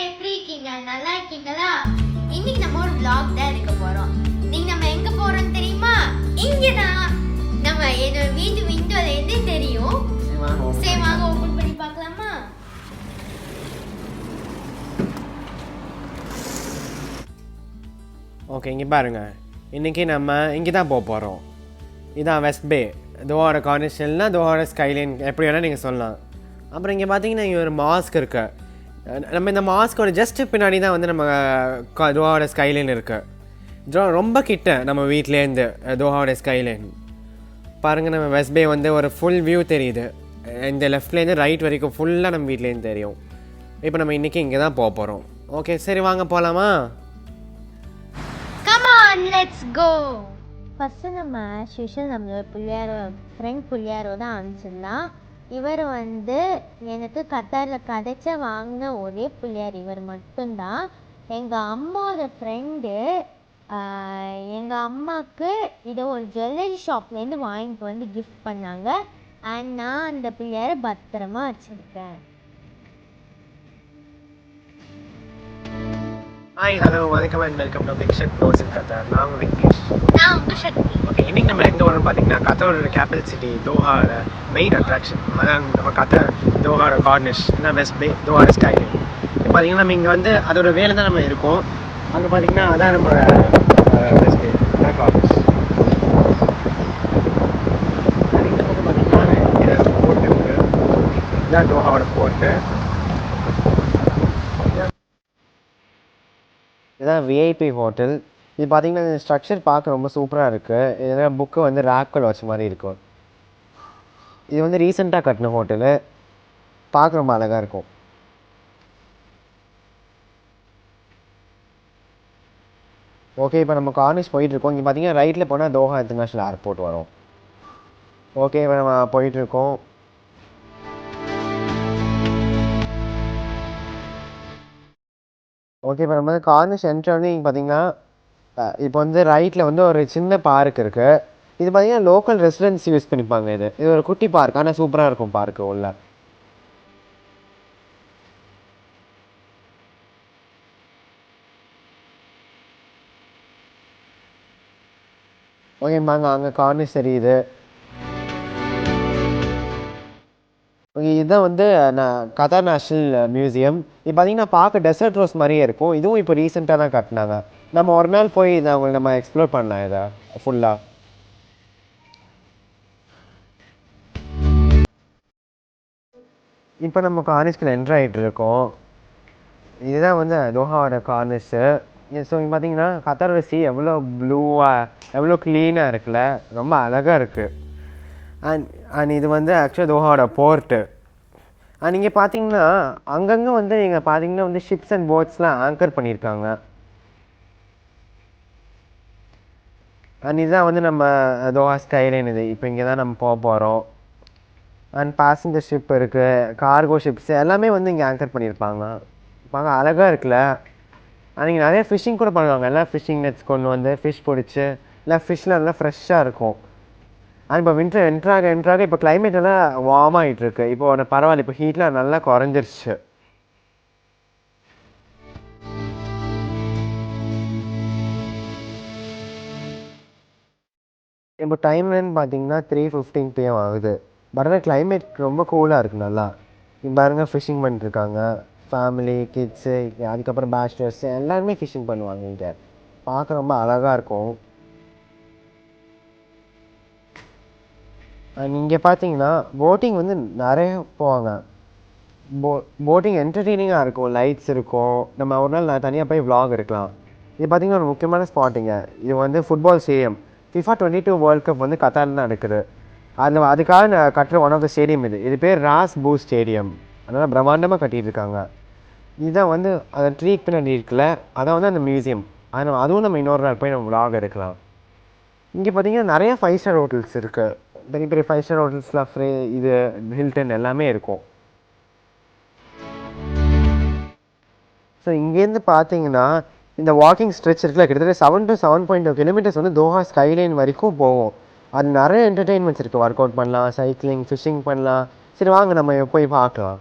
எப்படி இருக்கீங்க? நல்லா இருக்கீங்களா? இன்னைக்கு நம்ம ஒரு vlog தான் எடுக்க போறோம். இன்னைக்கு நம்ம எங்க போறோம் தெரியுமா? இங்கதான். நம்ம என்னோட வீட்டு விண்டோல இருந்து தெரியும். சரி வாங்க ஓபன் பண்ணி பார்க்கலாமா? ஓகே, இங்கே பாருங்க. இன்றைக்கி நம்ம இங்கே தான் போக போகிறோம். இதான் வெஸ்ட் பே, தோஹாவோட கார்னிஷல்னால் தோஹாவோட ஸ்கைலைன் எப்படி வேணால் நீங்கள் சொல்லலாம். அப்புறம் இங்கே பார்த்தீங்கன்னா இங்கே ஒரு மாஸ்க் இருக்குது. நம்ம இந்த மாஸ்கோட ஜஸ்ட்டு பின்னாடி தான் வந்து நம்ம தோஹாவோட ஸ்கைலைன் இருக்குது. ரொம்ப கிட்ட நம்ம வீட்டிலேருந்து தோஹாவோட ஸ்கைலைன் பாருங்கள். நம்ம வெஸ்ட் பே வந்து ஒரு ஃபுல் வியூ தெரியுது. இந்த லெஃப்ட்லேருந்து ரைட் வரைக்கும் ஃபுல்லாக நம்ம வீட்லேருந்து தெரியும். இப்போ நம்ம இன்றைக்கி இங்கே தான் போக போகிறோம். ஓகே, சரி வாங்க போகலாமா? Come on, let's go. First நம்ம யூஷுவல் நம்மளோட பிள்ளையாரோ ஃப்ரெண்ட் பிள்ளையாரோட அனுப்பிச்சிடலாம். இவர் வந்து எனக்கு கத்தாரில் கிடைச்ச வாங்கின ஒரே பிள்ளையார் இவர் மட்டும்தான். எங்கள் அம்மாவோட ஃப்ரெண்டு எங்கள் அம்மாவுக்கு இதை ஒரு ஜுவல்லரி ஷாப்லேருந்து வாங்கிட்டு வந்து கிஃப்ட் பண்ணாங்க. அண்ட் நான் அந்த பிள்ளையாரை பத்திரமா வச்சுருக்கேன். ஹாய், ஹலோ, வணக்கம் and welcome to big shut doors in Qatar. நான் உங்கள் விக்னேஷ். நான் உங்க சக்தி. ஓகே, இன்றைக்கி நம்ம எங்கே வரோம்னு பார்த்தீங்கன்னா கத்தாரோட கேபிட்டல் சிட்டி தோஹாவோட மெயின் அட்ராக்ஷன். அதான் நம்ம கத்தார் தோஹாவோட கார்னிஷ், என்ன வெஸ்ட் பே தோஹாவோட ஸ்கைலைன். இப்போ பார்த்தீங்கன்னா நம்ம இங்கே வந்து அதோட வேலை தான் நம்ம இருக்கோம். அங்கே பார்த்தீங்கன்னா அதான் நம்மளோட வெஸ்ட் பே கார்னிஷ். பார்த்தீங்கன்னா போர்ட்டு இருக்குது. இதுதான் தோஹாவோட போர்ட்டு. இதுதான் விஐபி ஹோட்டல். இது பார்த்தீங்கன்னா இந்த ஸ்ட்ரக்சர் பார்க்க ரொம்ப சூப்பராக இருக்குது. இதெல்லாம் புக்கு வந்து ரேக்கில் வச்ச மாதிரி இருக்கும். இது வந்து ரீசெண்டாக கட்டின ஹோட்டலு, பார்க்க ரொம்ப அழகாக இருக்கும். ஓகே, இப்போ நம்ம கார்னிஷ் போயிட்டுருக்கோம். இங்கே பார்த்தீங்கன்னா ரைட்டில் போனால் தோஹா இன்டர்நேஷ்னல் ஏர்போர்ட் வரும். ஓகே, இப்போ நம்ம போயிட்டுருக்கோம். ஓகே, இப்போ நம்ம வந்து கார்னிஷ் என்ட்ரி வந்து இங்கே பார்த்தீங்கன்னா இப்போ வந்து ரைட்டில் வந்து ஒரு சின்ன பார்க் இருக்குது. இது பார்த்தீங்கன்னா லோக்கல் ரெசிடென்ட்ஸ் யூஸ் பண்ணிப்பாங்க. இது ஒரு குட்டி பார்க், ஆனால் சூப்பராக இருக்கும் பார்க்கு உள்ள. ஓகே வாங்க, அங்கே கார்னிஷ் தெரியுது. ஓகே, இதுதான் வந்து கத்தார் நேஷ்னல் மியூசியம். இது பார்த்தீங்கன்னா பார்க்க டெசர்ட் ரோஸ் மாதிரியே இருக்கும். இதுவும் இப்போ ரீசெண்டாக தான் கட்டினாங்க. நம்ம ஒரு நாள் போய் இதை அவங்களுக்கு நம்ம எக்ஸ்ப்ளோர் பண்ணலாம் இதை ஃபுல்லாக. இப்போ நம்ம கார்னிஷ்கில் என்ட்ரு ஆகிட்டு இருக்கோம். இதுதான் வந்து தோஹாவோட கார்னிஷு. ஸோ இங்கே பார்த்தீங்கன்னா கத்தாரோட சி எவ்வளோ ப்ளூவாக எவ்வளோ க்ளீனாக இருக்குல்ல, ரொம்ப அழகாக இருக்குது. அண்ட் இது வந்து ஆக்சுவலாக தோஹாவோட போர்ட்டு. அண்ட் இங்கே பார்த்தீங்கன்னா அங்கங்கே வந்து நீங்கள் பார்த்தீங்கன்னா வந்து ஷிப்ஸ் அண்ட் போட்ஸ்லாம் ஆங்கர் பண்ணியிருக்காங்க. அண்ட் இதுதான் வந்து நம்ம தோஹா ஸ்கைலைன். இது இப்போ இங்கே தான் நம்ம போக போகிறோம். அண்ட் பேசஞ்சர் ஷிப் இருக்குது, கார்கோ ஷிப்ஸ் எல்லாமே வந்து இங்கே ஆங்கர் பண்ணியிருப்பாங்க. பார்க்க அழகாக இருக்குல்ல. அண்ட் இங்கே நிறைய ஃபிஷ்ஷிங் கூட பண்ணுவாங்க. எல்லாம் ஃபிஷ்ஷிங் நெட்ஸ் கொண்டு வந்து ஃபிஷ் பிடிச்சி இல்லை ஃபிஷ்லாம் நல்லா ஃப்ரெஷ்ஷாக இருக்கும். ஆனால் இப்போ வின்டர் என்ட்ராக இப்போ கிளைமேட் எல்லாம் வார்ம் ஆகிட்டுருக்கு. இப்போ பரவாயில்ல, இப்போ ஹீட்லாம் நல்லா குறைஞ்சிருச்சு. இப்போ டைம்லன்னு பார்த்தீங்கன்னா 3:15 PM ஆகுது. பட் ஆனால் கிளைமேட் ரொம்ப கூலாக இருக்குது நல்லா. இப்போ பாருங்கள், ஃபிஷ்ஷிங் பண்ணிட்டுருக்காங்க. ஃபேமிலி, கிட்ஸு, அதுக்கப்புறம் பேச்சுலர்ஸ் எல்லாருமே ஃபிஷ்ஷிங் பண்ணுவாங்க. இங்கே பார்க்க ரொம்ப அழகாக இருக்கும். அண்ட் இங்கே பார்த்தீங்கன்னா போட்டிங் வந்து நிறைய போவாங்க. போட்டிங் என்டர்டெய்னிங்காக இருக்கும், லைட்ஸ் இருக்கும். நம்ம ஒரு நாள் தனியாக போய் vlog எடுக்கலாம். இது பார்த்திங்கன்னா ஒரு முக்கியமான ஸ்பாட்டுங்க. இது வந்து football stadium. FIFA 22 world cup வந்து கத்தாரில் தான் நடக்குது. அதுக்காக கட்டுற ஒன் ஆஃப் த ஸ்டேடியம் இது பேர் ராஸ் பூ ஸ்டேடியம். அதனால் பிரம்மாண்டமாக கட்டிகிட்டு இருக்காங்க. இதுதான் வந்து அந்த ட்ரீக்கு பின்னாடி இருக்குல்ல, அதான் வந்து அந்த மியூசியம். அதனால் அதுவும் நம்ம இன்னொரு நாள் போய் நம்ம vlog எடுக்கலாம். இங்கே பார்த்தீங்கன்னா நிறைய 5 ஸ்டார் ஹோட்டல்ஸ் இருக்குது. பெரிய பெரிய 5 ஸ்டார் ஹோட்டல்ஸ்லாம் இது ஹில்டன் எல்லாமே இருக்கும். ஸோ இங்கேருந்து பார்த்தீங்கன்னா இந்த வாக்கிங் ஸ்ட்ரெச் இருக்குல்ல, கிட்டத்தட்ட 7 to 7.2 கிலோமீட்டர்ஸ் வந்து தோஹா ஸ்கைலைன் வரைக்கும் போகும். அது நிறைய என்டர்டெயின்மெண்ட்ஸ் இருக்குது. ஒர்க் அவுட் பண்ணலாம், சைக்கிளிங், ஃபிஷ்ஷிங் பண்ணலாம். சரி வாங்க நம்ம போய் பார்க்கலாம்.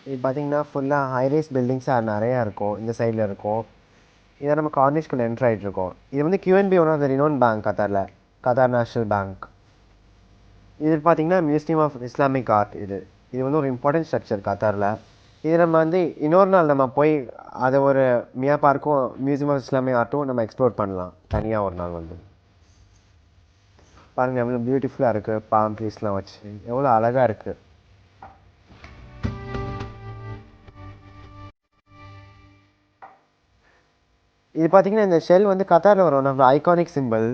இது பார்த்தீங்கன்னா ஃபுல்லாக ஹைரேஸ் பில்டிங்ஸாக நிறையா இருக்கும். இந்த சைடில் இருக்கும். இதை நம்ம கார்னிஷ்குள்ளே என்ட்ரு ஆகிட்டு இருக்கோம். இது வந்து QNB one of the renowned bank கத்தாரில், கத்தார் நேஷ்னல் பேங்க். இது பார்த்தீங்கன்னா மியூசியம் ஆஃப் இஸ்லாமிக் ஆர்ட். இது வந்து ஒரு இம்பார்ட்டன்ட் ஸ்ட்ரக்சர் கத்தாரில். இது நம்ம வந்து இன்னொரு நாள் நம்ம போய் அதை ஒரு மியா பார்க்கும் மியூசியம் ஆஃப் இஸ்லாமிக் ஆர்ட்டும் நம்ம எக்ஸ்ப்ளோர் பண்ணலாம் தனியாக ஒரு நாள் வந்து. பாருங்கள் எவ்வளோ பியூட்டிஃபுல்லாக இருக்குது, பாம் ட்ரீஸ்லாம் வச்சு எவ்வளோ அழகாக இருக்குது. இது பார்த்தீங்கன்னா இந்த ஷெல் வந்து கத்தாரில் வரும் நம்ம ஐகானிக் சிம்பிள்.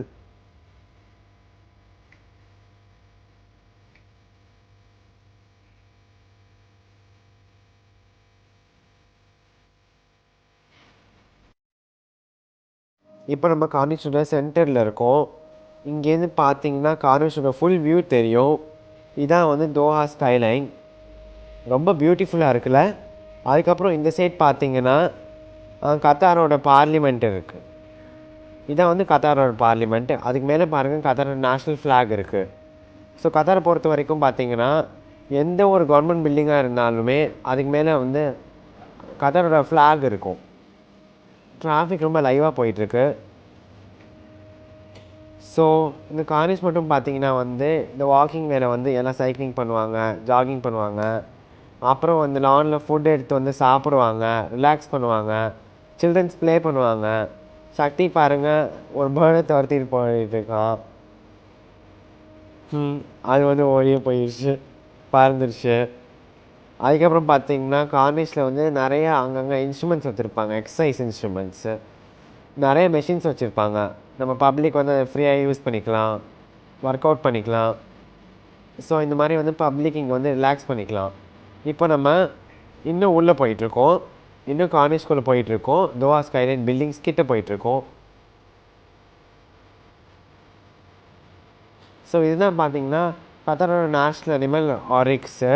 இப்போ நம்ம கார்னிஷோட சென்டரில் இருக்கோம். இங்கேருந்து பார்த்தீங்கன்னா கார்னிஷோட ஃபுல் வியூ தெரியும். இதான் வந்து தோஹா ஸ்கைலைன், ரொம்ப பியூட்டிஃபுல்லாக இருக்குல்ல. அதுக்கப்புறம் இந்த சைட் பார்த்தீங்கன்னா கத்தாரோட பார்லிமெண்ட் இருக்குது. இதான் வந்து கத்தாரோட பார்லிமெண்ட். அதுக்கு மேலே பாருங்கள் கத்தாரோட நேஷ்னல் ஃப்ளாக் இருக்குது. ஸோ கத்தாரை பொறுத்த வரைக்கும் பார்த்தீங்கன்னா எந்த ஒரு கவர்மெண்ட் பில்டிங்காக இருந்தாலுமே அதுக்கு மேலே வந்து கத்தாரோட ஃப்ளாக் இருக்கும். டிராஃபிக் ரொம்ப லைவாக போயிட்டுருக்கு. ஸோ இந்த கார்னிஷ் மட்டும் பார்த்தீங்கன்னா வந்து இந்த வாக்கிங் வேலை வந்து எல்லாம் சைக்கிளிங் பண்ணுவாங்க, ஜாகிங் பண்ணுவாங்க. அப்புறம் வந்து லானில் ஃபுட் எடுத்து வந்து சாப்பிடுவாங்க, ரிலாக்ஸ் பண்ணுவாங்க, சில்ட்ரன்ஸ் ப்ளே பண்ணுவாங்க. சக்தி பாருங்கள் ஒரு பேர்டை துரத்திட்டு போயிட்டுருக்கான். அது வந்து ஓடியே போயிடுச்சு, பறந்துருச்சு. அதுக்கப்புறம் பார்த்தீங்கன்னா கார்னிஷில் வந்து நிறையா அங்கங்கே இன்ஸ்ட்ருமெண்ட்ஸ் வச்சுருப்பாங்க, எக்ஸசைஸ் இன்ஸ்ட்ருமெண்ட்ஸு, நிறைய மெஷின்ஸ் வச்சுருப்பாங்க. நம்ம பப்ளிக் வந்து அதை ஃப்ரீயாக யூஸ் பண்ணிக்கலாம், ஒர்க் அவுட் பண்ணிக்கலாம். ஸோ இந்த மாதிரி வந்து பப்ளிக் இங்கே வந்து ரிலாக்ஸ் பண்ணிக்கலாம். இப்போ நம்ம இன்னும் உள்ளே போயிட்டுருக்கோம், இன்னும் கார்னிஷ்குள்ளே போயிட்டுருக்கோம். தோஹா ஸ்கைலைன் பில்டிங்ஸ் கிட்டே போயிட்டுருக்கோம். ஸோ இதுதான் பார்த்தீங்கன்னா கத்தாரோட நேஷ்னல் அனிமல் ஆரிக்ஸு.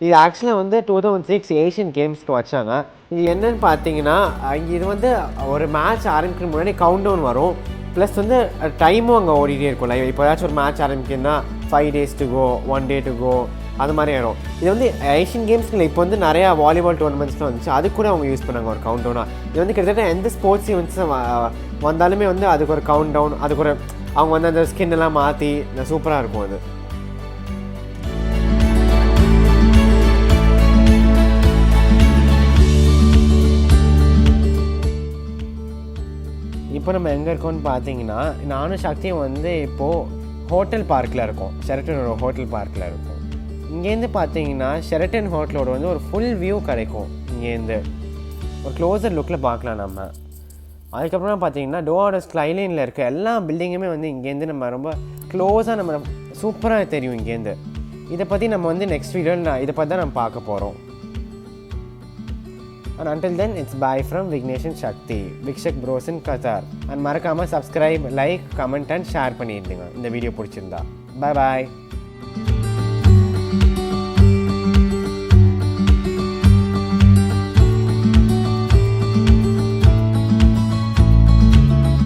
இது ஆக்சுவலாக வந்து 2006 ஏஷியன் கேம்ஸ்க்கு வச்சாங்க. இது என்னன்னு பார்த்தீங்கன்னா இது வந்து ஒரு மேட்ச் ஆரம்பிக்கிற முன்னாடி கவுண்ட் டவுன் வரும், ப்ளஸ் வந்து டைமும் அங்கே ஓடிட்டே இருக்கும் லைவ். இப்போ ஏதாச்சும் ஒரு match ஆரம்பிக்குதுன்னா 5 days to go, 1 day to go, அது மாதிரி ஆயிரும். இது வந்து ஏஷியன் கேம்ஸில் இப்போ வந்து நிறையா வாலிபால் டோர்னமெண்ட்ஸ்லாம் வந்துச்சு, அது கூட அவங்க யூஸ் பண்ணாங்க ஒரு கவுண்ட் டவுனாக. இது வந்து கிட்டத்தட்ட எந்த ஸ்போர்ட்ஸ் ஈவெண்ட்ஸ் வந்தாலுமே வந்து அதுக்கு ஒரு கவுண்ட் டவுன், அதுக்கு ஒரு அவங்க வந்து அந்த ஸ்கின் எல்லாம் மாற்றி சூப்பராக இருக்கும் அது. இப்போ நம்ம எங்கே இருக்கோம்னு பார்த்தீங்கன்னா நானும் சக்தியும் வந்து இப்போது ஹோட்டல் பார்க்கில் இருக்கோம், ஷெரட்டனோட ஹோட்டல் பார்க்கில் இருக்கும். இங்கேருந்து பார்த்தீங்கன்னா ஷெரட்டன் ஹோட்டலோட வந்து ஒரு ஃபுல் வியூ கிடைக்கும். இங்கேருந்து ஒரு க்ளோசர் லுக்கில் பார்க்கலாம் நம்ம. அதுக்கப்புறம் பார்த்தீங்கன்னா தோஹாவோட ஸ்கைலைனில் இருக்க எல்லா பில்டிங்குமே வந்து இங்கேருந்து நம்ம ரொம்ப க்ளோஸாக நம்ம சூப்பராக தெரியும் இங்கேருந்து. இதை பற்றி நம்ம வந்து நெக்ஸ்ட் வீடியோவில் இதை பற்றி தான் நம்ம பார்க்க போகிறோம். And until then, it's bye from Vignesh and Shakti, Vikshak Bros in Qatar. And மறக்காம subscribe, like, comment and share பண்ணிடுங்க இந்த வீடியோ பிடிச்சிருந்தா. Bye bye.